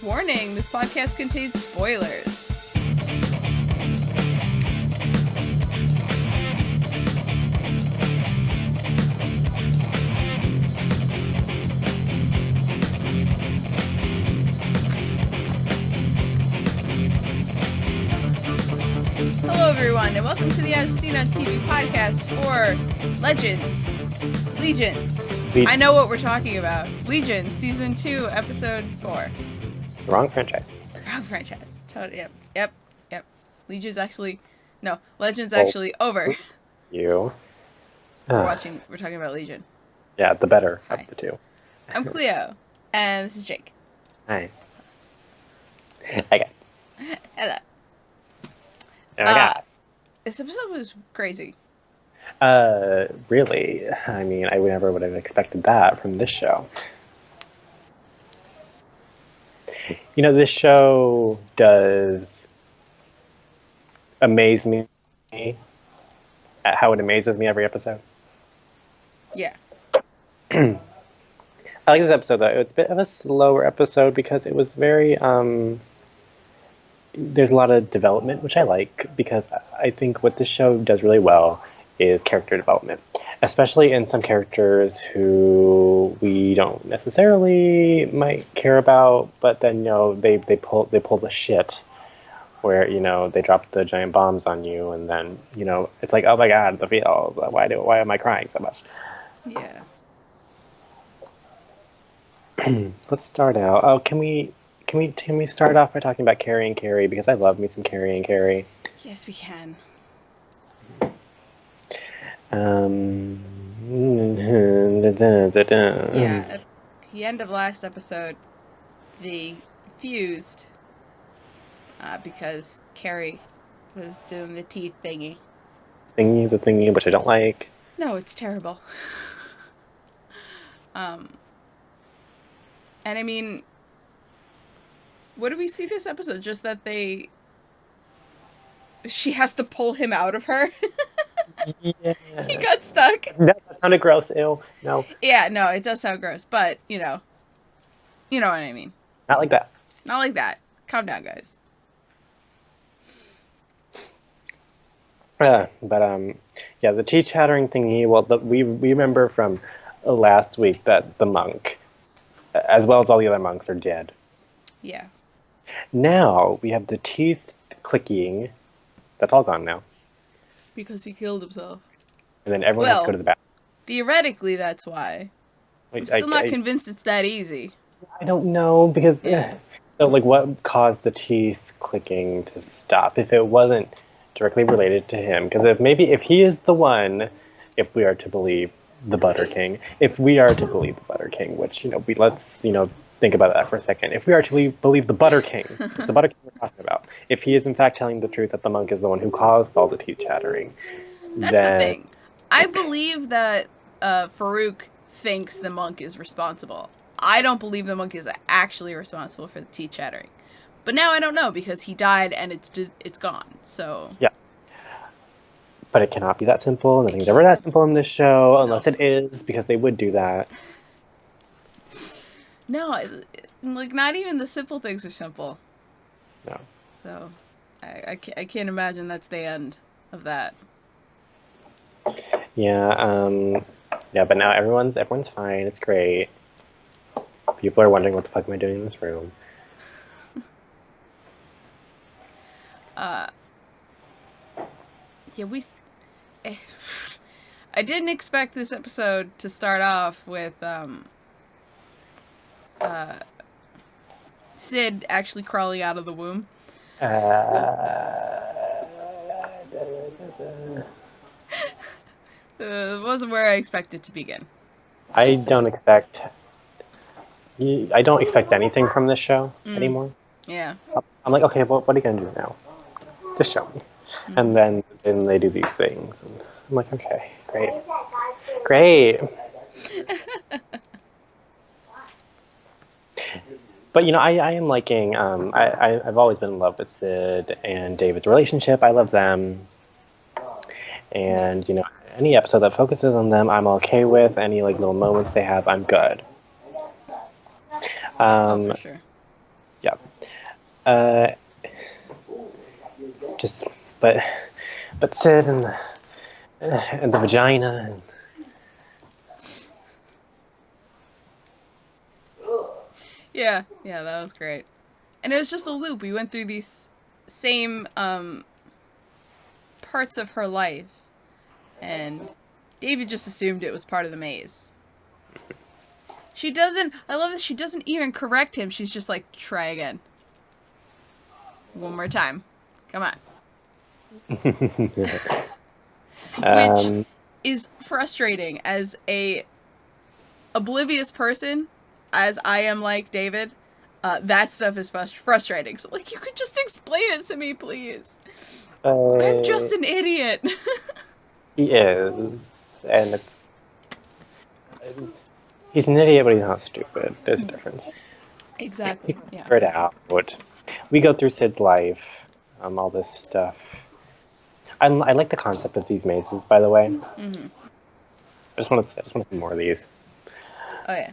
Warning, this podcast contains spoilers. Hello everyone, and welcome to the As Seen on TV podcast for Legion. I know what we're talking about. Legion, Season 2, Episode 4. The wrong franchise. Wrong franchise. Totally. Yep. Legion's actually... No, Legend's actually over. You. We're talking about Legion. Yeah, the better Hi. of the two. I'm Cleo, and this is Jake. Hi. Okay. Hello. Okay. This episode was crazy. Really? I mean, I never would have expected that from this show. You know, this show does amaze me at how it amazes me every episode. Yeah. I like this episode, though. It's a bit of a slower episode because it was very, there's a lot of development, which I like, because I think what this show does really well is character development, especially in some characters who we don't necessarily might care about, but then, you know, they pull the shit where, you know, they drop the giant bombs on you, and then, you know, it's like, oh my god, the feels, why am I crying so much? Yeah. Let's start out. Oh, can we start off by talking about Carrie and Carrie, because I love me some Carrie and Carrie. Yes, we can. Yeah, Yeah, at the end of last episode, they fused because Carrie was doing the teeth thingy. the thingy, which I don't like. No, it's terrible. And I mean, what do we see this episode? Just that she has to pull him out of her. Yeah. He got stuck. No, that sounded gross. Ew. No. Yeah, no, it does sound gross, but you know what I mean. Not like that. Not like that. Calm down, guys. Yeah, the teeth chattering thingy. Well, we remember from last week that the monk, as well as all the other monks, are dead. Yeah. Now we have the teeth clicking. That's all gone now. Because he killed himself. And then everyone has to go to the bathroom. Theoretically, that's why. I'm still not convinced it's that easy. I don't know, because... Yeah. So, like, what caused the teeth clicking to stop if it wasn't directly related to him? Because if he is the one, if we are to believe the Butter King, which, you know, let's think about that for a second. If we are to believe the Butter King, it's the Butter King we're talking about, if he is in fact telling the truth that the monk is the one who caused all the teeth chattering, that's the thing. I believe that Farouk thinks the monk is responsible. I don't believe the monk is actually responsible for the teeth chattering. But now I don't know, because he died and it's gone. So yeah. But it cannot be that simple. Nothing's ever that simple in this show, unless it is, because they would do that. No, like, not even the simple things are simple. No. So, I can't imagine that's the end of that. Yeah, but now everyone's fine. It's great. People are wondering, what the fuck am I doing in this room? Yeah, I didn't expect this episode to start off with, Sid actually crawling out of the womb. It wasn't where I expected to begin. I don't expect anything from this show anymore. Yeah. I'm like, okay, well, what are you gonna do now? Just show me. And then they do these things, and I'm like, okay, great. But, you know, I am liking, I've always been in love with Sid and David's relationship. I love them. And, you know, any episode that focuses on them, I'm okay with. Any, like, little moments they have, I'm good. For sure. Yeah. Uh, just, but Sid and the vagina. And, Yeah, yeah, that was great. And it was just a loop. We went through these same parts of her life, and David just assumed it was part of the maze. She doesn't. I love that she doesn't even correct him. She's just like, try again. One more time. Come on. Which um, is frustrating as a oblivious person, as I am like David. That stuff is frustrating. So, like, you could just explain it to me, please. I'm uh, just an idiot. he is, and he's an idiot, but he's not stupid. There's a difference. Exactly. Yeah. Figure it out. We go through Sid's life, all this stuff. I like the concept of these mazes, by the way. Mm-hmm. I just want to see more of these. Oh yeah.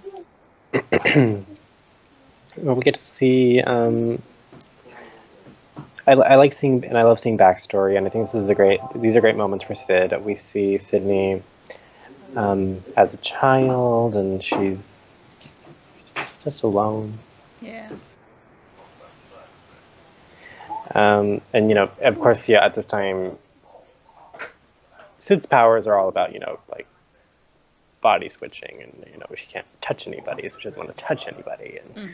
Well, we get to see. I like seeing, and I love seeing backstory, and I think these are great moments for Sid. We see Sydney as a child, and she's just alone. Yeah. And of course, yeah, at this time, Sid's powers are all about, like body switching, and she can't touch anybody, so she doesn't want to touch anybody, and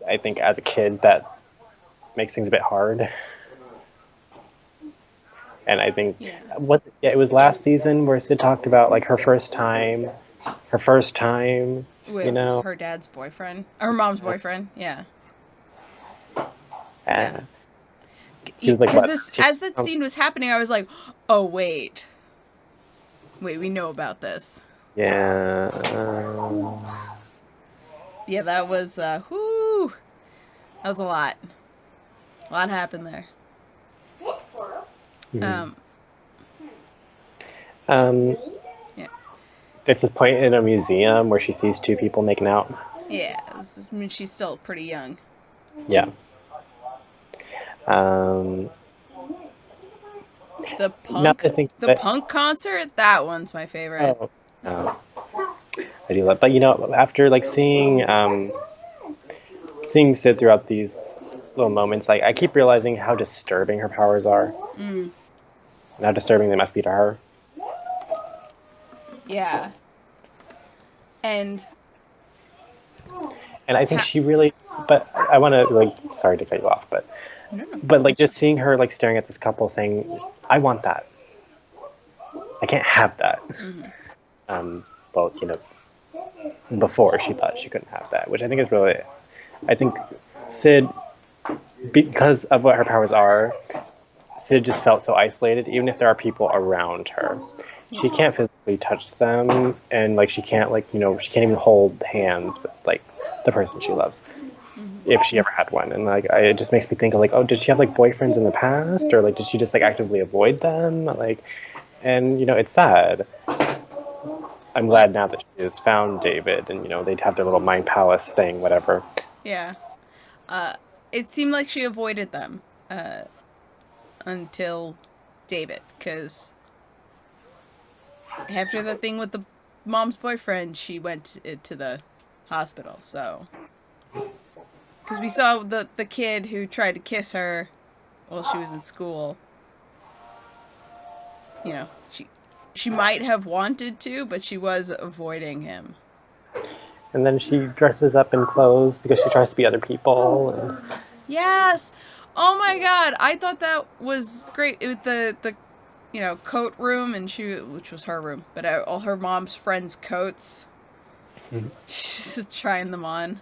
I think as a kid that makes things a bit hard. And I think it was last season where Sid talked about like her first time, With her dad's boyfriend, her mom's boyfriend. Yeah. And she was like, as that scene was happening, I was like, oh wait, we know about this. Yeah. Yeah, that was whoo. That was a lot. A lot happened there. Mm-hmm. Yeah. There's this point in a museum where she sees two people making out. Yeah, I mean, she's still pretty young. Yeah. The punk concert, that one's my favorite. Oh, no. I do love, but after like seeing Sid throughout these little moments, like I keep realizing how disturbing her powers are, and how disturbing they must be to her. Yeah. And I think she really, but I want to like, sorry to cut you off, but like just seeing her like staring at this couple saying, I want that. I can't have that. Well, before she thought she couldn't have that, which I think is really, I think Sid, because of what her powers are, Sid just felt so isolated, even if there are people around her. She can't physically touch them, and like she can't she can't even hold hands with like the person she loves, if she ever had one. And like it just makes me think of like, oh, did she have like boyfriends in the past, or like did she just like actively avoid them? Like, and it's sad. I'm glad now that she has found David, and they'd have their little mind palace thing, whatever. Yeah, it seemed like she avoided them until David, because after the thing with the mom's boyfriend, she went to the hospital. So, because we saw the kid who tried to kiss her while she was in school. She might have wanted to, but she was avoiding him. And then she dresses up in clothes because she tries to be other people. And Yes. Oh my god, I thought that was great with the coat room, and which was her room, but all her mom's friends' coats. She's just trying them on,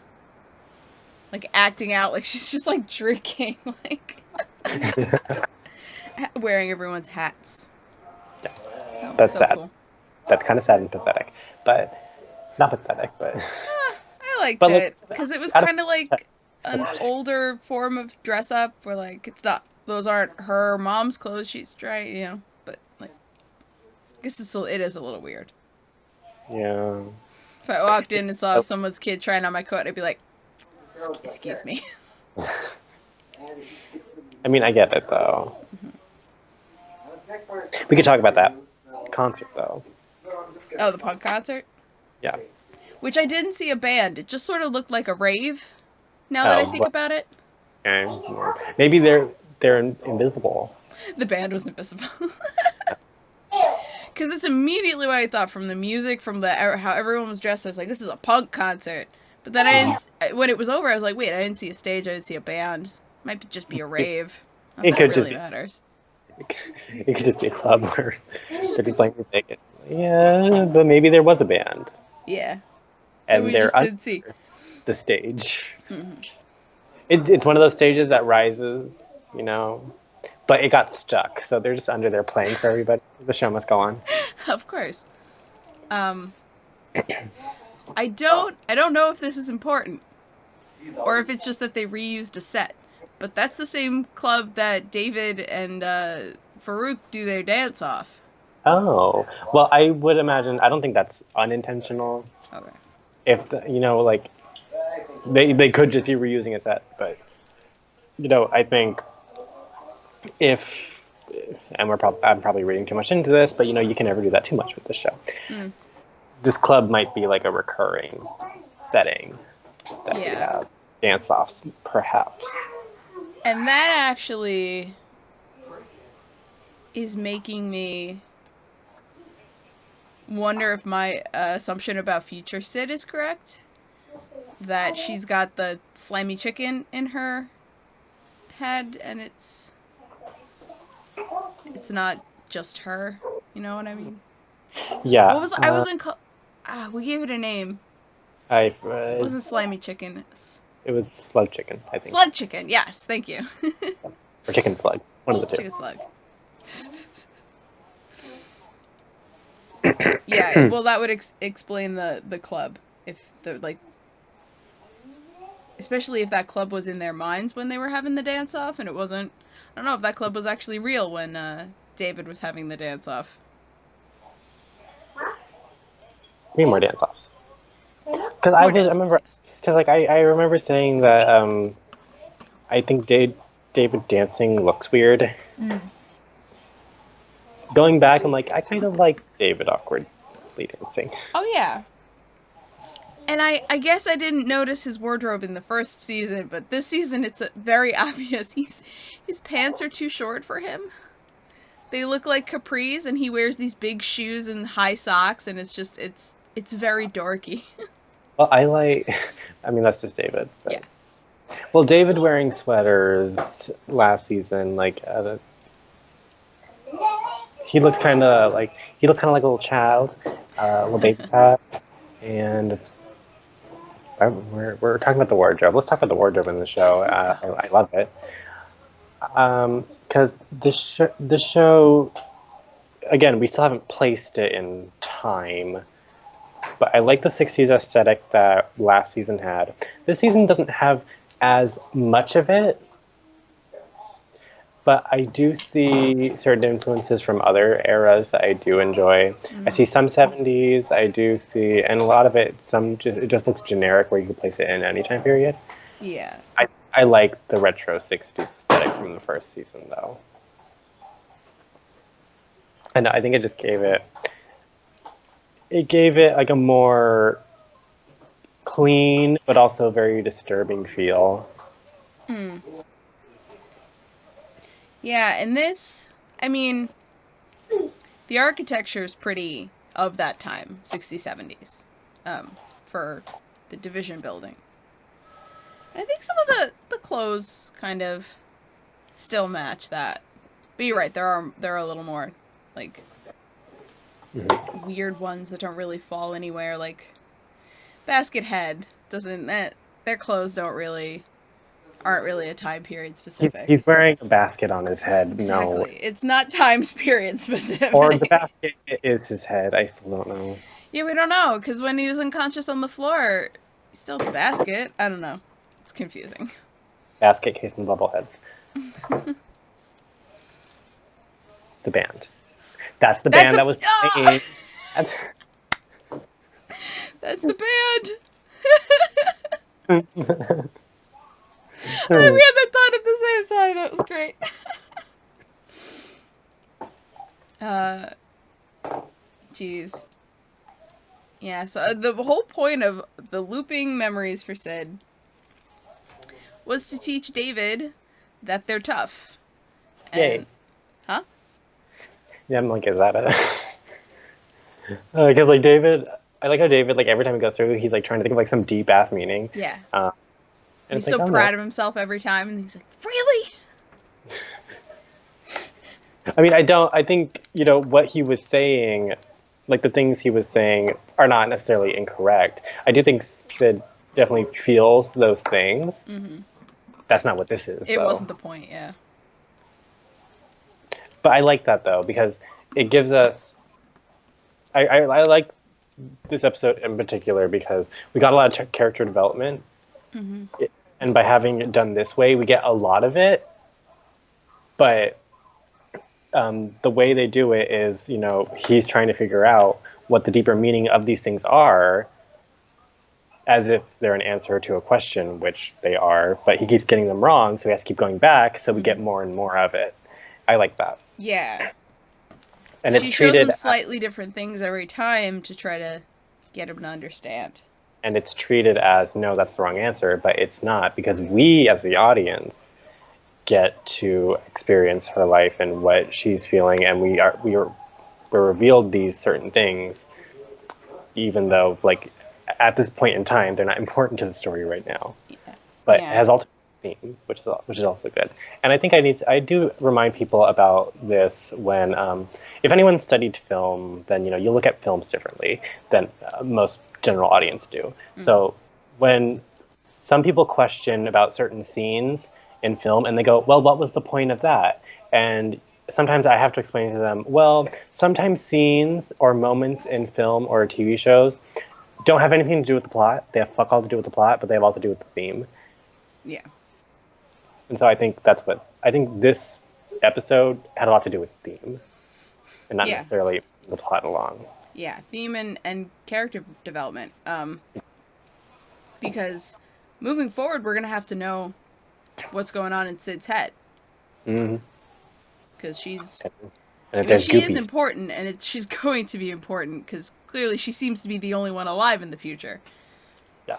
like acting out like she's just like drinking, like wearing everyone's hats. Yeah, that's so sad. Cool. That's kind of sad and pathetic, but not pathetic, but. I liked it because it was kind of like an older form of dress up, where like it's not, those aren't her mom's clothes. She's trying, but like, I guess it is a little weird. Yeah. If I walked in and saw someone's kid trying on my coat, I'd be like, Excuse me. I mean, I get it though. We could talk about that concert though. Oh, the punk concert? Yeah. Which I didn't see a band. It just sort of looked like a rave, now that I think about it. Okay. Maybe they're invisible. The band was invisible. Because it's immediately what I thought from the music, from the how everyone was dressed. I was like, this is a punk concert. But then I didn't. When it was over, I was like, wait, I didn't see a stage. I didn't see a band. Might just be a rave. Not It that could really just be- matters. It could just be a club where they're just playing music. Yeah, but maybe there was a band. Yeah. And we they're just didn't see. the stage. It's one of those stages that rises, you know, but it got stuck, so they're just under there playing for everybody. The show must go on. Of course. I don't know if this is important, or if it's just that they reused a set. But that's the same club that David and Farouk do their dance off. Oh, well, I would imagine. I don't think that's unintentional. Okay. If you know, like they could just be reusing a set, but you know, I think if and I'm probably reading too much into this, but you know, you can never do that too much with this show. This club might be like a recurring setting that we have dance-offs, perhaps. And that actually is making me wonder if my assumption about future Sid is correct. That she's got the slimy chicken in her head, and it's not just her. You know what I mean? Yeah. What was I wasn't called? We gave it a name. It wasn't slimy chicken. It was slug chicken, I think. Slug chicken. Yes, thank you. Or chicken slug. One of the two. Chicken slug. Yeah, well, that would explain the club, if the like, especially if that club was in their minds when they were having the dance off, and it wasn't. I don't know if that club was actually real when David was having the dance off. Need more dance offs. Because I remember, because like I remember saying that I think David dancing looks weird. Going back, I'm like, I kind of like David awkwardly dancing. Oh yeah. And I guess I didn't notice his wardrobe in the first season, but this season it's very obvious. His pants are too short for him. They look like capris, and he wears these big shoes and high socks, and it's just it's very dorky. Well, I mean, that's just David. But. Yeah. Well, David wearing sweaters last season, like, he looked kind of like a little child, a little baby cat, and we're talking about the wardrobe. Let's talk about the wardrobe in the show. I love it. Because this show, again, we still haven't placed it in time, but I like the 60s aesthetic that last season had. This season doesn't have as much of it, but I do see certain influences from other eras that I do enjoy. I see some 70s, I do see, and a lot of it, it just looks generic where you can place it in any time period. Yeah. I like the retro 60s aesthetic from the first season, though. And I think it just gave it like a more clean, but also very disturbing feel. Yeah, and this, I mean, the architecture is pretty of that time, 60s, 70s, for the Division building. I think some of the clothes kind of still match that. But you're right, there are a little more, like, weird ones that don't really fall anywhere, like Basket Head their clothes aren't really a time period specific. He's wearing a basket on his head. Exactly. No. It's not time period specific. Or the basket is his head. I still don't know. Yeah, we don't know, because when he was unconscious on the floor, he still had the basket. I don't know. It's confusing. Basket case and bubbleheads. The band. That's the band that was playing. That's the band! We had that thought at the same time. That was great. Jeez. Yeah, so the whole point of the looping memories for Sid was to teach David that they're tough. Yay. And, huh? Yeah, I'm like, is that it? Because like David, I like how David, like every time he goes through, he's like trying to think of like some deep ass meaning. Yeah. And He's it's so like, oh, proud no. of himself every time, and he's like, really? I mean, I think, what he was saying, like the things he was saying are not necessarily incorrect. I do think Sid definitely feels those things. Mm-hmm. That's not what this is, It though. wasn't the point, yeah. But I like that, though, because it gives us. I like this episode in particular because we got a lot of character development. Mm-hmm. And by having it done this way, we get a lot of it. But the way they do it is, he's trying to figure out what the deeper meaning of these things are, as if they're an answer to a question, which they are, but he keeps getting them wrong, so he has to keep going back, so we get more and more of it. I like that. Yeah. And it's She shows treated him slightly different things every time to try to get him to understand. and it's treated as, no, that's the wrong answer, but it's not, because we as the audience get to experience her life and what she's feeling, and we're revealed these certain things, even though like at this point in time they're not important to the story right now. Yeah. But Yeah. it has ultimate theme, which is also good. And I think I do remind people about this when if anyone studied film, then you look at films differently than most general audience do. Mm-hmm. So when some people question about certain scenes in film and they go, well, what was the point of that? And sometimes I have to explain to them, well, sometimes scenes or moments in film or TV shows don't have anything to do with the plot. They have fuck all to do with the plot, but they have all to do with the theme. Yeah. And so I think this episode had a lot to do with theme and not necessarily the plot along. Yeah, theme and character development. Because moving forward, we're going to have to know what's going on in Sid's head. Mm-hmm. Because she's... And I mean, she is important, and she's going to be important, because clearly she seems to be the only one alive in the future. Yeah.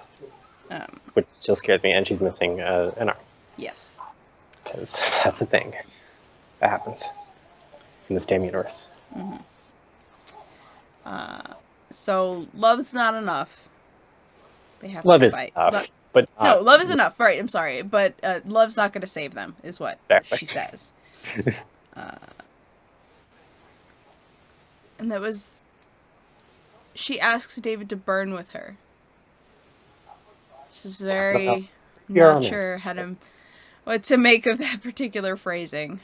Which still scares me, and she's missing an arm. Yes. Because that's the thing that happens in this damn universe. Mm-hmm. So, love's not enough. They have Love to is fight. enough, but no, love is enough. Right, I'm sorry. But love's not going to save them, is what she says. And that was... She asks David to burn with her. She's very not sure how to... what to make of that particular phrasing.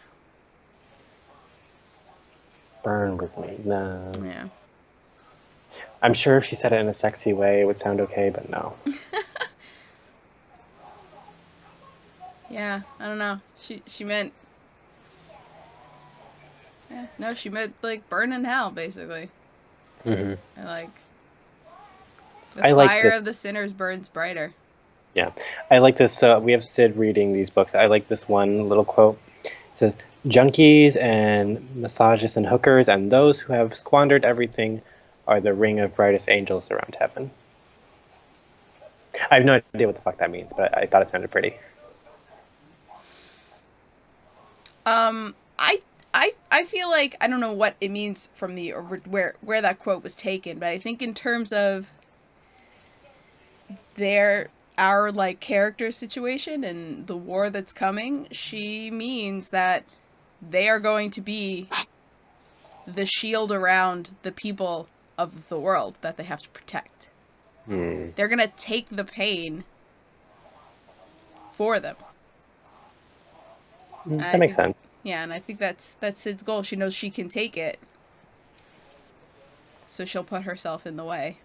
Burn with me. No. Yeah. I'm sure if she said it in a sexy way, it would sound okay, but no. Yeah, I don't know. She meant... Yeah, no, she meant, like, burn in hell, basically. Mm-hmm. The fire of the sinners burns brighter. Yeah. I like this. We have Sid reading these books. I like this one little quote. It says, junkies and massagists and hookers and those who have squandered everything are the ring of brightest angels around heaven. I have no idea what the fuck that means, but I thought it sounded pretty. I feel like, I don't know what it means from the where that quote was taken, but I think in terms of our like character situation and the war that's coming, she means that they are going to be the shield around the people of the world that they have to protect. They're gonna take the pain for them. That makes sense. Yeah, and I think that's Sid's goal. She knows she can take it, so she'll put herself in the way.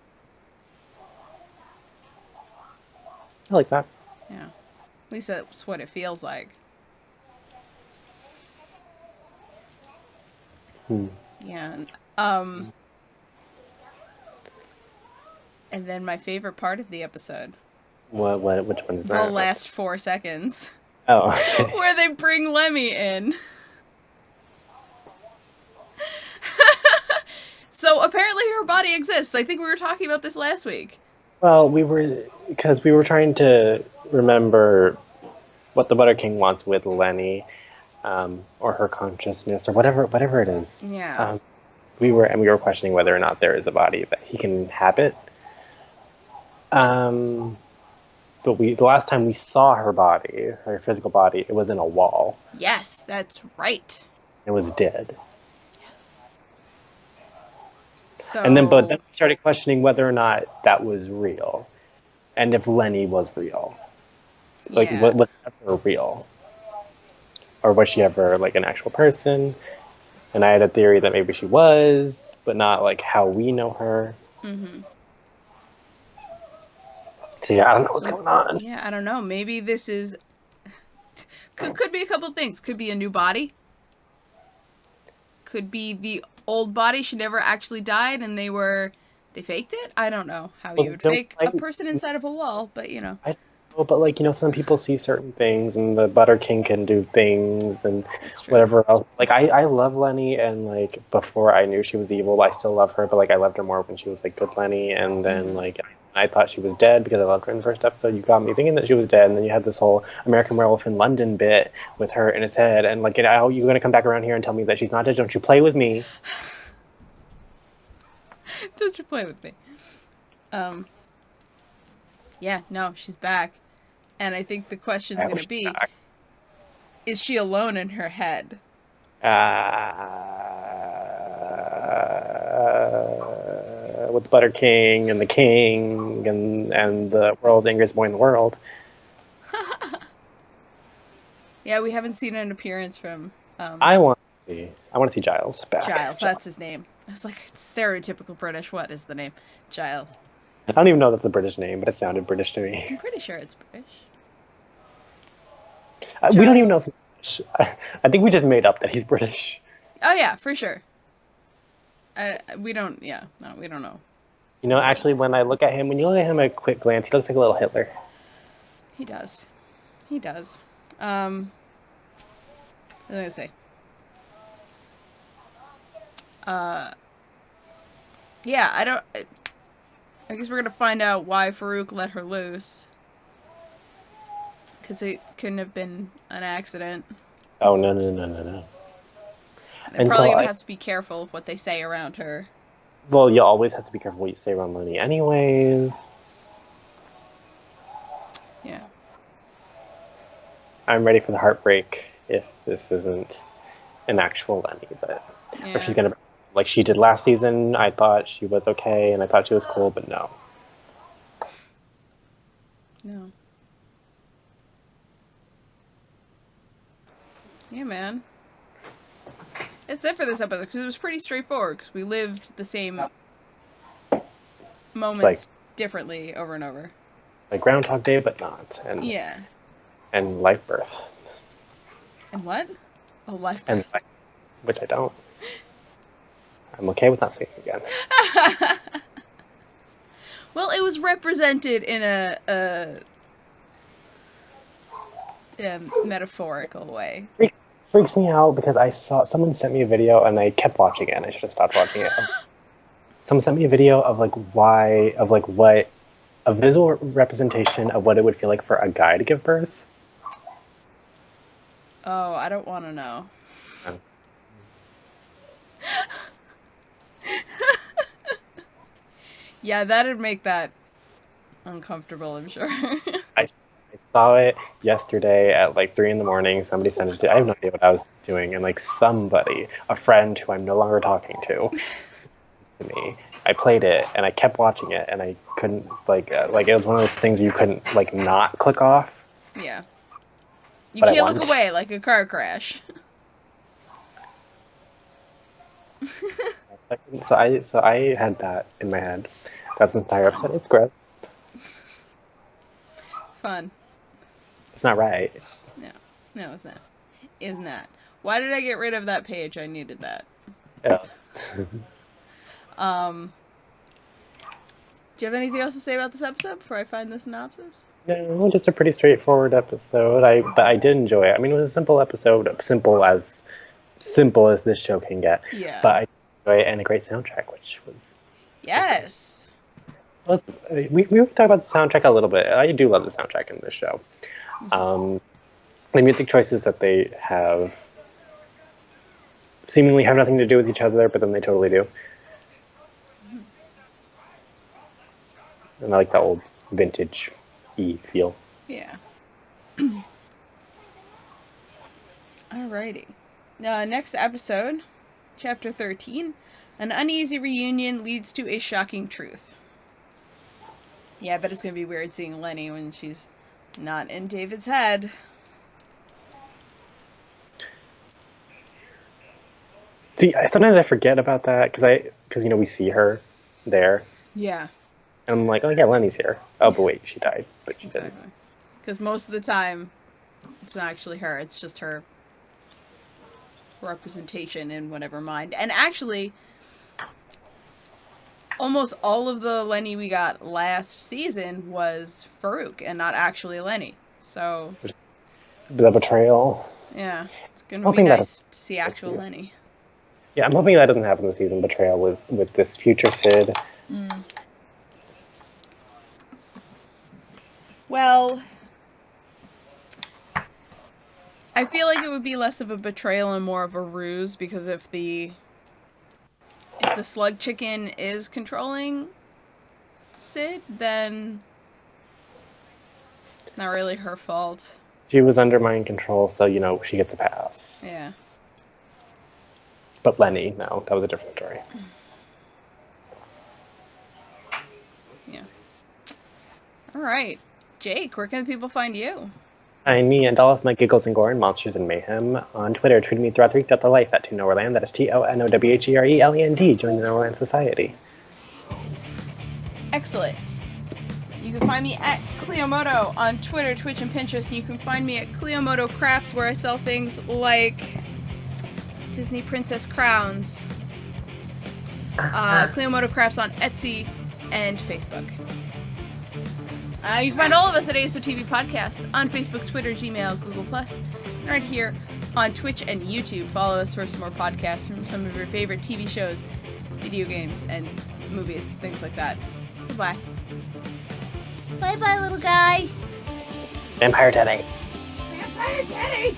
I like that. Yeah, at least that's what it feels like. Yeah, and then my favorite part of the episode. Which one is that? The last 4 seconds. Oh, okay. where they bring Lemmy in. So apparently her body exists. I think we were talking about this last week. Well, because we were trying to remember what the Butter King wants with Lenny, or her consciousness, or whatever it is. Yeah. We were questioning whether or not there is a body that he can inhabit. Um, but the last time we saw her body, her physical body, it was in a wall. Yes, that's right. It was dead. Yes. So. But then we started questioning whether or not that was real, and if Lenny was real. Like, yeah. was it ever real, or was she ever like an actual person? And I had a theory that maybe she was, but not like how we know her. Mm-hmm. So yeah, I don't know what's going on. Yeah, I don't know. Maybe this is could be a couple things. Could be a new body. Could be the old body. She never actually died, and they faked it. I don't know how you would fake a person inside of a wall, but you know. I know, but like, you know, some people see certain things, and the Butter King can do things, and whatever else. Like, I love Lenny, and like before I knew she was evil, I still love her, but like I loved her more when she was like good Lenny, and then like I thought she was dead because I loved her in the first episode. You got me thinking that she was dead, and then you had this whole American Werewolf in London bit with her in its head, and like, you're gonna come back around here and tell me that she's not dead? Don't you play with me? Don't you play with me? Yeah, no, she's back, and I think the question's gonna be: is she alone in her head? With the Butter King and the King and the world's angriest boy in the world. Yeah, we haven't seen an appearance from. I want to see Giles back. Giles, that's his name. I was like, it's stereotypical British. What is the name? Giles. I don't even know that's a British name, but it sounded British to me. I'm pretty sure it's British. We don't even know if he's British. I think we just made up that he's British. Oh yeah, for sure. We don't. Yeah, no, we don't know. You know, actually, when you look at him at a quick glance, he looks like a little Hitler. He does. He does. What was I gonna say? Yeah, I guess we're gonna find out why Farouk let her loose. Because it couldn't have been an accident. Oh, no. They're probably gonna have to be careful of what they say around her. Well, you always have to be careful what you say around Lenny anyways. Yeah. I'm ready for the heartbreak if this isn't an actual Lenny, but Yeah. if she's gonna, like she did last season. I thought she was okay and I thought she was cool, but no. No. Yeah, man. That's it for this episode, because it was pretty straightforward, because we lived the same moments differently over and over. Like Groundhog Day, but not. And yeah. And Life Birth. And what? Oh, Life Birth. And which I don't. I'm okay with not seeing it again. Well, it was represented in a metaphorical way. Freaks me out because someone sent me a video and I kept watching it and I should have stopped watching it. Someone sent me a video of what a visual representation of what it would feel like for a guy to give birth. Oh, I don't want to know. Yeah, that'd make that uncomfortable, I'm sure. I saw it yesterday at like 3 a.m. Somebody sent it to me. I have no idea what I was doing. And like somebody, a friend who I'm no longer talking to me, I played it and I kept watching it and I couldn't like it was one of those things you couldn't like not click off. Yeah. You can't look away like a car crash. So I had that in my head. That's the entire episode. It's gross. Fun. It's not right. No, it's not. It's not. Why did I get rid of that page? I needed that. Yeah. Do you have anything else to say about this episode before I find the synopsis? No, just a pretty straightforward episode. But I did enjoy it. I mean, it was a simple episode, simple as this show can get. Yeah. But I enjoyed it, and a great soundtrack, which was. Yes. We can talk about the soundtrack a little bit. I do love the soundtrack in this show. The music choices that they have seemingly have nothing to do with each other, but then they totally do. And I like that old vintage-y feel. Yeah. Alrighty. Next episode, chapter 13. An uneasy reunion leads to a shocking truth. Yeah, I bet it's going to be weird seeing Lenny when she's not in David's head. See, sometimes I forget about that because we see her there, Yeah. and I'm like, oh yeah, Lenny's here. Oh, but wait, she died, but she didn't. Because most of the time, it's not actually her. It's just her representation in whatever mind. And actually, almost all of the Lenny we got last season was Farouk and not actually Lenny. So, The betrayal. yeah, it's going to be Hoping that nice to see actual Lenny. Yeah, I'm hoping that doesn't happen this season. Betrayal with this future Sid. Well, I feel like it would be less of a betrayal and more of a ruse, because if the slug chicken is controlling Sid, then not really her fault. She was under mind control, so she gets a pass. Yeah. But Lenny, no, that was a different story. Yeah. All right. Jake, where can people find you? Find me and all of my giggles and gore and monsters and mayhem on Twitter. Tweet me throughout the week. Life at ToNowhereland. That is TONOWHERELEND. Join the Nowhereland Society. Excellent. You can find me at Cleomoto on Twitter, Twitch, and Pinterest. And you can find me at Cleomoto Crafts, where I sell things like Disney princess crowns. Cleomoto Crafts on Etsy and Facebook. You can find all of us at ASO TV Podcast on Facebook, Twitter, Gmail, Google+, and right here on Twitch and YouTube. Follow us for some more podcasts from some of your favorite TV shows, video games, and movies, things like that. Goodbye. Bye-bye, little guy. Vampire Teddy. Vampire Teddy!